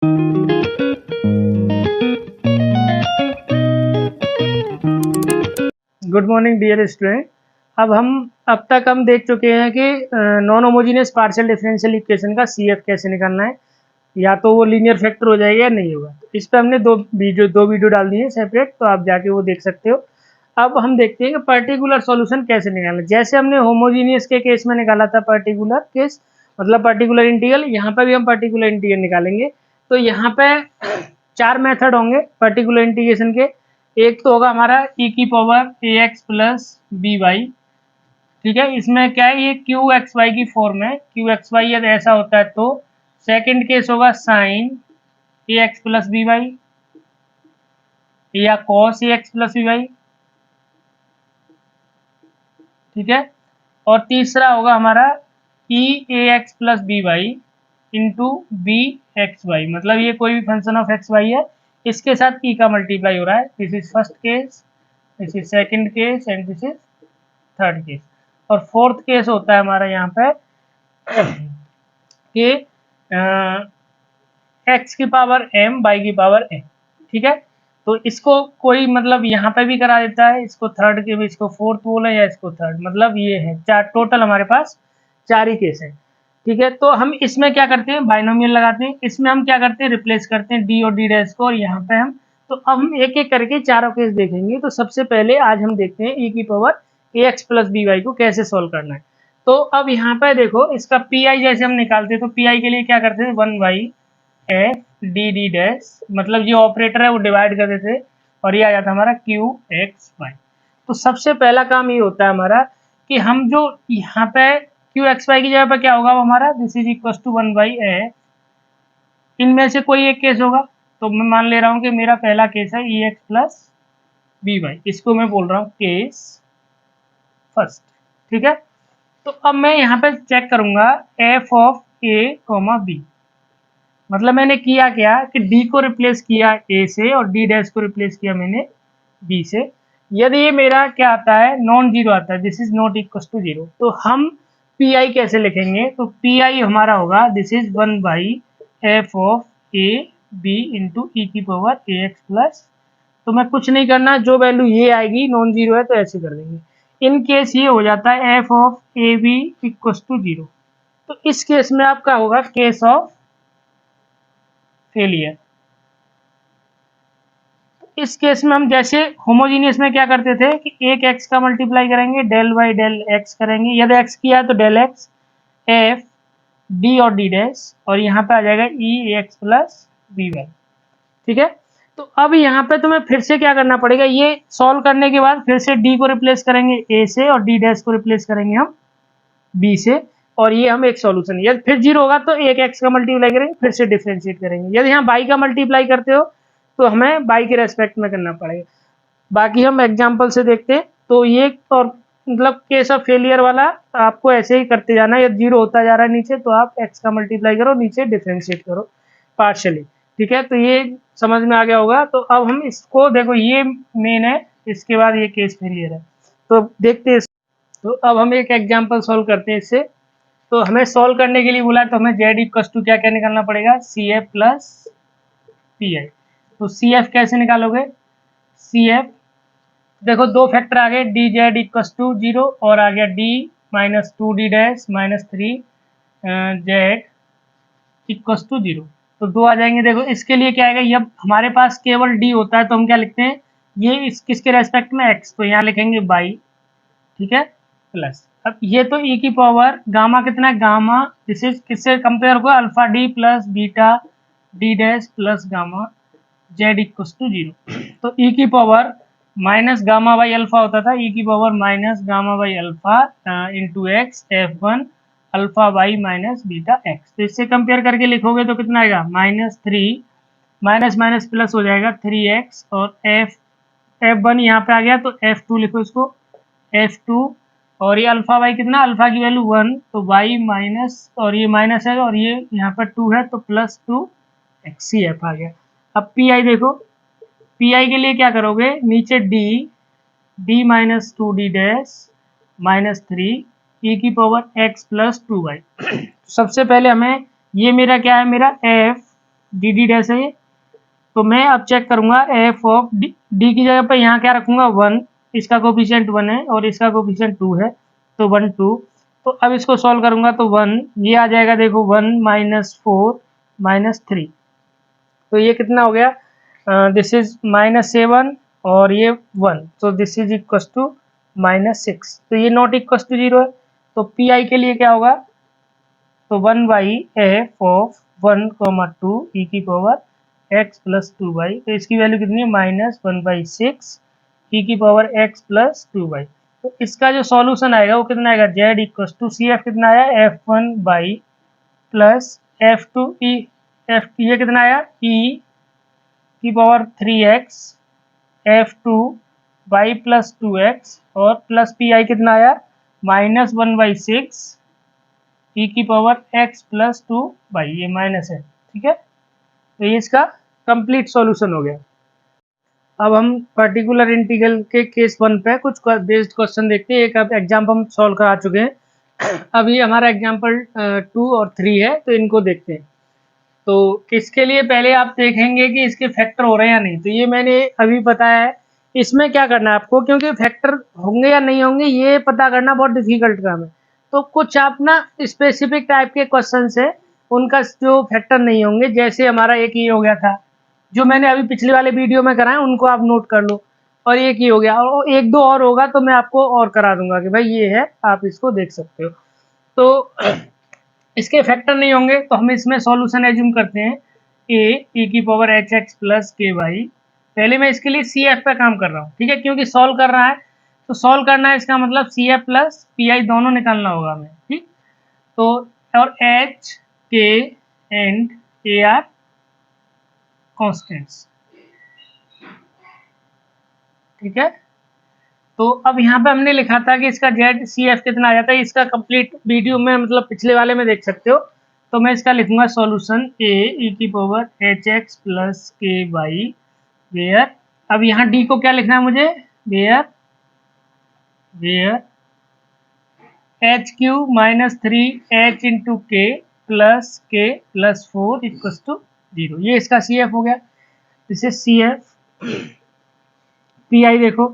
Good morning dear student. अब तक हम देख चुके हैं कि non homogeneous partial differential equation का CF कैसे निकालना है, या तो वो लीनियर फैक्टर हो जाएगा या नहीं होगा। इस पर हमने दो वीडियो डाल दिए सेपरेट, तो आप जाके वो देख सकते हो। अब हम देखते हैं कि पर्टिकुलर सॉल्यूशन कैसे निकालना है। जैसे हमने होमोजीनियस के केस में निकाला था पर्टिकुलर केस, मतलब पर्टिकुलर इंटीग्रल, यहाँ पर भी हम पर्टिकुलर इंटीग्रल निकालेंगे। तो यहाँ पे 4 मेथड होंगे पर्टिकुलर इंटीग्रेशन के। एक तो होगा हमारा e⁻ax प्लस बी वाई, ठीक है। इसमें क्या है, ये क्यू एक्स वाई की फॉर्म है। क्यू एक्स वाई यदि ऐसा होता है तो सेकंड केस होगा sine A X plus B Y या cos A X plus B Y, ठीक है। और तीसरा होगा हमारा E A X plus B Y into B X Y, मतलब ये कोई भी फंक्शन ऑफ एक्स वाई है, इसके साथ ई का मल्टीप्लाई हो रहा है। This is first case, this is second case and this is third case. और फोर्थ केस होता है हमारा यहाँ पे कि एक्स की पावर m बाई की पावर n, ठीक है। तो इसको कोई मतलब यहाँ पे भी करा देता है, इसको थर्ड के भी, इसको फोर्थ बोले या इसको थर्ड, मतलब ये है चार, टोटल हमारे पास 4 ही केस है, ठीक है। तो हम इसमें क्या करते हैं, बाइनोमियल लगाते हैं। इसमें हम क्या करते हैं, रिप्लेस करते हैं d और d डैश को, और यहाँ पे हम, तो अब हम एक एक करके चारों केस देखेंगे। तो सबसे पहले आज हम देखते हैं e की power ax plus B Y को कैसे सोल्व करना है। तो अब यहाँ पे देखो, इसका पी आई जैसे हम निकालते हैं, तो पी आई के लिए क्या करते हैं, 1 by F D D dash, मतलब ये ऑपरेटर है वो डिवाइड कर देते, और ये आ जाता है हमारा क्यू एक्स वाई। तो सबसे पहला काम ये होता है हमारा कि हम जो यहाँ पे क्यू एक्स वाई की जगह पे क्या होगा, वो हमारा this is equal to 1 by F, इनमें से कोई एक केस होगा। तो मैं मान ले रहा हूँ कि मेरा पहला केस है ई एक्स प्लस बी वाई, इसको मैं बोल रहा हूँ केस फर्स्ट, ठीक है। तो अब मैं यहाँ पे चेक करूंगा F of A comma B, मतलब मैंने किया क्या कि डी को रिप्लेस किया ए से और डी डैश को रिप्लेस किया मैंने बी से। यदि ये मेरा क्या आता है, नॉन जीरो आता है, this is not equal to zero, तो हम पी आई कैसे लिखेंगे, तो पी आई हमारा होगा this is 1 by F of A B into E की पावर ए एक्स प्लस, तो मैं कुछ नहीं करना, जो वैल्यू ये आएगी नॉन जीरो है तो ऐसे कर देंगे। इन केस ये हो जाता है F of A B equal to zero, तो इस केस में आपका होगा केस ऑफ फेलियर। इस केस में हम जैसे होमोजीनियस में क्या करते थे कि एक एक्स का मल्टीप्लाई करेंगे, डेल बाई डेल एक्स करेंगे, यदि एक्स किया है तो डेल एक्स एफ डी और डी डैश, और यहाँ पे आ जाएगा ई एक्स प्लस बी वाई, ठीक है। तो अब यहाँ पे तुम्हें फिर से क्या करना पड़ेगा, ये सॉल्व करने के बाद फिर से डी को रिप्लेस करेंगे ए से और डी डैश को रिप्लेस करेंगे हम बी से, और ये हम एक सॉल्यूशन, यदि फिर जीरो होगा तो एक एक्स का मल्टीप्लाई करेंगे, फिर से डिफरेंशिएट करेंगे। यदि यहाँ बाई का मल्टीप्लाई करते हो तो हमें बाई के रेस्पेक्ट में करना पड़ेगा। बाकी हम एग्जाम्पल से देखते हैं। तो ये और मतलब केस ऑफ फेलियर वाला आपको ऐसे ही करते जाना है, यदि जीरो होता जा रहा है नीचे तो आप एक्स का मल्टीप्लाई करो, नीचे डिफरेंशिएट करो पार्शियली, ठीक है। तो ये समझ में आ गया होगा। तो अब हम इसको देखो, ये मेन है, इसके बाद ये केस फेलियर है, तो देखते हैं। तो अब हम एक एग्जाम्पल सॉल्व करते हैं इससे। तो हमें सॉल्व करने के लिए बोला तो हमें जेड इक्वल टू क्या क्या निकालना पड़ेगा, C F plus P I. तो सी एफ कैसे निकालोगे, सी एफ देखो दो फैक्टर आ गए, D Z equal to zero, और आ गया D minus two D dash minus three Z equal to zero, तो दो आ जाएंगे। देखो इसके लिए क्या आएगा, जब हमारे पास केवल डी होता है तो हम क्या लिखते हैं, ये इस किसके रेस्पेक्ट में एक्स, तो यहाँ लिखेंगे बाई, ठीक है, प्लस। अब ये तो e की पावर गामा कितना है, गामा दिस इज किससे कंपेयर होगा, alpha D plus beta D dash plus gamma Z equal to zero. तो e की power minus gamma by alpha होता था, e की power minus gamma by alpha into X F one alpha Y minus beta X. तो इससे compare करके लिखोगे तो कितना आएगा, minus three, minus minus plus हो जाएगा 3x, और एफ वन यहाँ पे आ गया तो एफ टू लिखो इसको, एफ टू, और ये अल्फा वाई कितना, अल्फा की वैल्यू 1, तो वाई माइनस, और ये माइनस है और ये यहाँ पर 2 है तो प्लस 2 एक्स, सी एफ आ गया। अब पी आई देखो, पी आई के लिए क्या करोगे, नीचे D, D minus two D dash minus three E की power X plus two Y. सबसे पहले हमें ये मेरा क्या है, मेरा एफ डी डी डैश है ये। तो मैं अब चेक करूंगा एफ ऑफ डी की जगह पे यहाँ क्या रखूंगा 1, इसका कोफिशिएंट 1 है और इसका कोफिशिएंट 2 है, तो 1 2। तो अब इसको सॉल्व करूंगा तो 1 ये आ जाएगा, देखो 1 -4 -3, तो ये कितना हो गया, दिस इज -7 और ये 1, तो दिस इज इक्वल टू -6, तो ये नॉट इक्वल टू 0 है। तो पी आई के लिए क्या होगा, तो 1/f ऑफ 1, 2 ई की पावर x प्लस 2y, तो इसकी वैल्यू कितनी है -1/6 ई की पावर x प्लस 2y। तो इसका जो सॉल्यूशन आएगा वो कितना आएगा, z equal to C F कितना आया f1 प्लस f2 ई, एफ ये कितना आया e की power 3x f2 y plus 2x और प्लस पी आई कितना आया -1/6 ई की पावर x प्लस 2y, ये माइनस है, ठीक है। तो ये इसका कंप्लीट सॉल्यूशन हो गया। अब हम पर्टिकुलर इंटीग्रल के केस 1 पे कुछ बेस्ड क्वेश्चन देखते हैं। एक अब एग्जाम्पल हम सॉल्व करा चुके हैं, अभी हमारा एग्जाम्पल 2 और 3 है, तो इनको देखते हैं। तो इसके लिए पहले आप देखेंगे कि इसके फैक्टर हो रहे हैं या नहीं, तो ये मैंने अभी बताया है। इसमें क्या करना है आपको, क्योंकि फैक्टर होंगे या नहीं होंगे ये पता करना बहुत डिफिकल्ट काम है। तो कुछ आप ना स्पेसिफिक टाइप के क्वेश्चन है उनका जो फैक्टर नहीं होंगे, जैसे हमारा एक ये हो गया था जो मैंने अभी पिछले वाले वीडियो में कराया, उनको आप नोट कर लो, और एक ही हो गया, और एक दो और होगा तो मैं आपको और करा दूंगा कि भाई ये है, आप इसको देख सकते हो। तो इसके फैक्टर नहीं होंगे तो हम इसमें सॉल्यूशन एज्यूम करते हैं ए ई की power H X plus K Y. पहले मैं इसके लिए सी एफ पे काम कर रहा हूँ, ठीक है, क्योंकि सॉल्व कर रहा है तो सॉल्व करना है, इसका मतलब C F plus P I दोनों निकालना होगा हमें, ठीक। तो और एच के एंड ए आर कॉन्स्टेंट्स, ठीक है। तो अब यहाँ पे हमने लिखा था कि इसका जेड सी एफ कितना आ जाता है, इसका कंप्लीट वीडियो में मतलब पिछले वाले में देख सकते हो। तो मैं इसका लिखूंगा सॉल्यूशन ए ई की power H X plus K Y where, अब यहाँ डी को क्या लिखना है मुझे, where H Q -3 h into K plus 4 equal to 0, ये इसका सी एफ हो गया। इसे सी एफ पी आई देखो,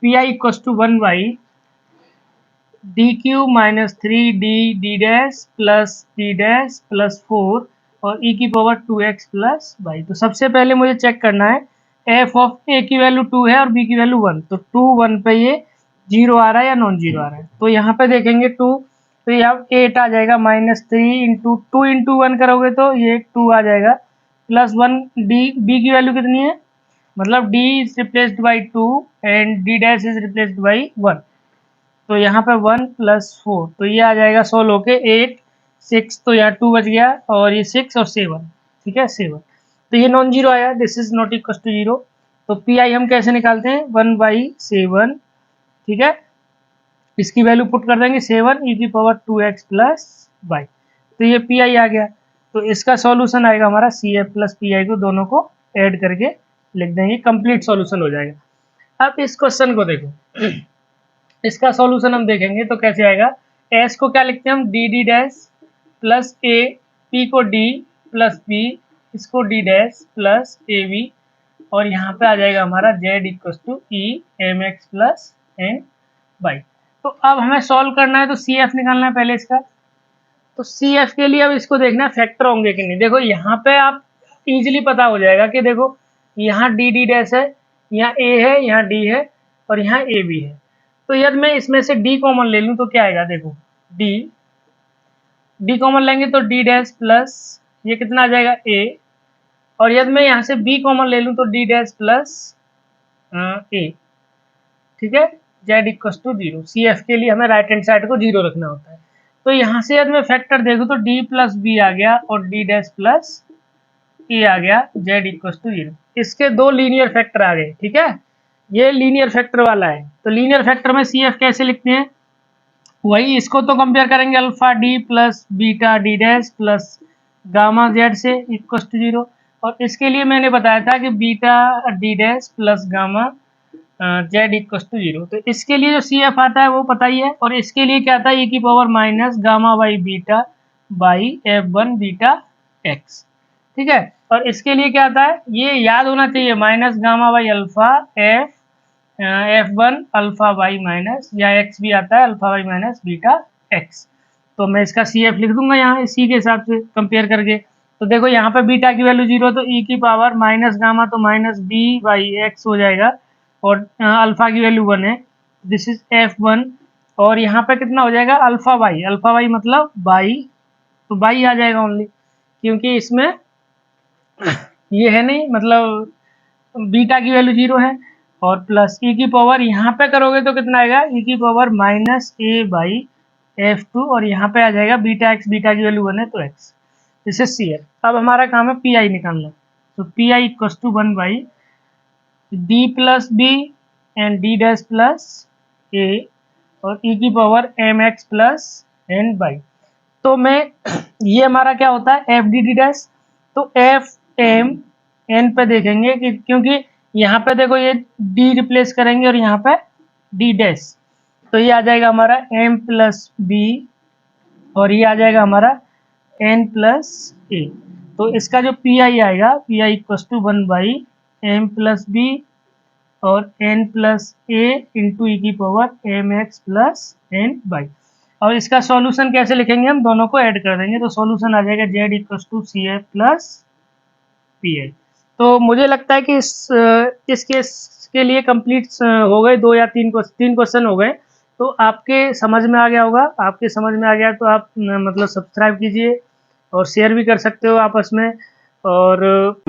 P I equal to 1/, D Q -3 dash plus D dash plus 4 और ई की पावर 2x प्लस वाई। तो सबसे पहले मुझे चेक करना है एफ ऑफ ए की वैल्यू 2 है और बी की वैल्यू 1, तो 2 1 पे ये 0 आ रहा है या नॉन जीरो आ रहा है। तो यहाँ पे देखेंगे 2, तो यहाँ 8 आ जाएगा, -3 इंटू 2 इंटू 1 करोगे तो ये 2 आ जाएगा, प्लस 1 डी बी की वैल्यू कितनी है, मतलब d is replaced by 2 and d dash is replaced by 1, तो यहाँ पे 1 प्लस 4, तो ये आ जाएगा 16 होके 8 6, तो यहाँ 2 बच गया और ये 6 और 7, ठीक है 7, तो ये नॉन जीरो आया, this is not equal to 0। तो पी आई हम कैसे निकालते हैं 1/7, ठीक है, इसकी वैल्यू पुट कर देंगे 7 ई की पावर 2x प्लस वाई, तो ये पी आई आ गया। तो इसका सॉल्यूशन आएगा हमारा C F plus P I को दोनों को ऐड करके लिख देंगे, कंप्लीट सॉल्यूशन हो जाएगा। अब इस क्वेश्चन को देखो, इसका सॉल्यूशन हम देखेंगे तो कैसे आएगा, एस को क्या लिखते हैं हम D D dash plus A, P को डी प्लस बी, इसको D dash plus A B, और यहाँ पे आ जाएगा हमारा Z equal to E M X plus N Y. तो अब हमें सॉल्व करना है तो सी एफ निकालना है पहले इसका। तो सी एफ के लिए अब इसको देखना है फैक्टर होंगे कि नहीं। देखो यहाँ पे आप इजीली पता हो जाएगा कि देखो यहाँ डी डी डैश है, यहाँ ए है, यहाँ डी है और यहाँ ए बी है। तो यदि मैं इसमें से डी कॉमन ले लूँ तो क्या आएगा, देखो डी कॉमन लेंगे तो डी डैश प्लस ये कितना आ जाएगा ए, और यदि मैं यहाँ से बी कॉमन ले लूँ तो डी डैश प्लस ए, ठीक है, Z equal to 0। C F के लिए हमें राइट हैंड साइड को 0 रखना होता है। तो यहाँ से यदि मैं फैक्टर देखूँ तो डी प्लस बी आ गया और डी डैश प्लस ए आ गया, जेड इक्वल टू 0। इसके दो लीनियर फैक्टर आ गए, ठीक है, ये लीनियर फैक्टर वाला है। तो लीनियर फैक्टर में सी एफ कैसे लिखते हैं, वही इसको तो कंपेयर करेंगे alpha D plus beta D dash plus gamma Z से इक्वल टू 0, और इसके लिए मैंने बताया था कि beta D dash plus gamma Z equal to 0। तो इसके लिए जो सी एफ आता है वो पता ही है, और इसके लिए क्या आता है, e की power minus gamma by beta by F1 beta x. ठीक है। और इसके लिए क्या आता है, ये याद होना चाहिए, minus gamma by alpha F1 alpha by minus, या एक्स भी आता है alpha by minus beta X. तो मैं इसका CF लिख दूंगा यहाँ इसी के हिसाब से कंपेयर करके। तो देखो यहाँ पे बीटा की वैल्यू 0 तो e की पावर माइनस गामा तो माइनस बी बाई एक्स हो जाएगा, और अल्फा की वैल्यू 1 है, दिस इज F1। और यहाँ पे कितना हो जाएगा, अल्फा बाई मतलब बाई, तो बाई आ जाएगा ओनली, क्योंकि इसमें ये है नहीं, मतलब बीटा की वैल्यू 0 है। और प्लस e की पावर यहाँ पे करोगे तो कितना आएगा, e की power minus A by F2, और यहाँ पे आ जाएगा बीटा की वैल्यू 1 है तो x, दिस इज CF। अब हमारा काम है PI निकालना। तो PI equals to 1 by d plus B and d dash plus a, और e की power mx plus n by. तो मैं ये हमारा क्या होता है एफ डी डी डैश, तो एफ एम एन पे देखेंगे कि, क्योंकि यहाँ पे देखो ये डी रिप्लेस करेंगे और यहाँ पे डी डैश, तो ये आ जाएगा हमारा एम प्लस बी, और ये आ जाएगा हमारा एन प्लस ए। तो इसका जो पी आई आएगा, P I equals to 1 by M plus B और n plus A into E की power M X plus N by. और इसका सॉल्यूशन कैसे लिखेंगे, हम दोनों को ऐड कर देंगे, तो सॉल्यूशन आ जाएगा z equals to C F plus P L. तो मुझे लगता है कि इस केस के लिए कंप्लीट हो गए, 2 या 3 क्वेश्चन हो गए। तो आपके समझ में आ गया होगा, आपके समझ में आ गया तो आप मतलब सब्सक्राइब कीजिए और शेयर भी कर सकते हो आपस में। और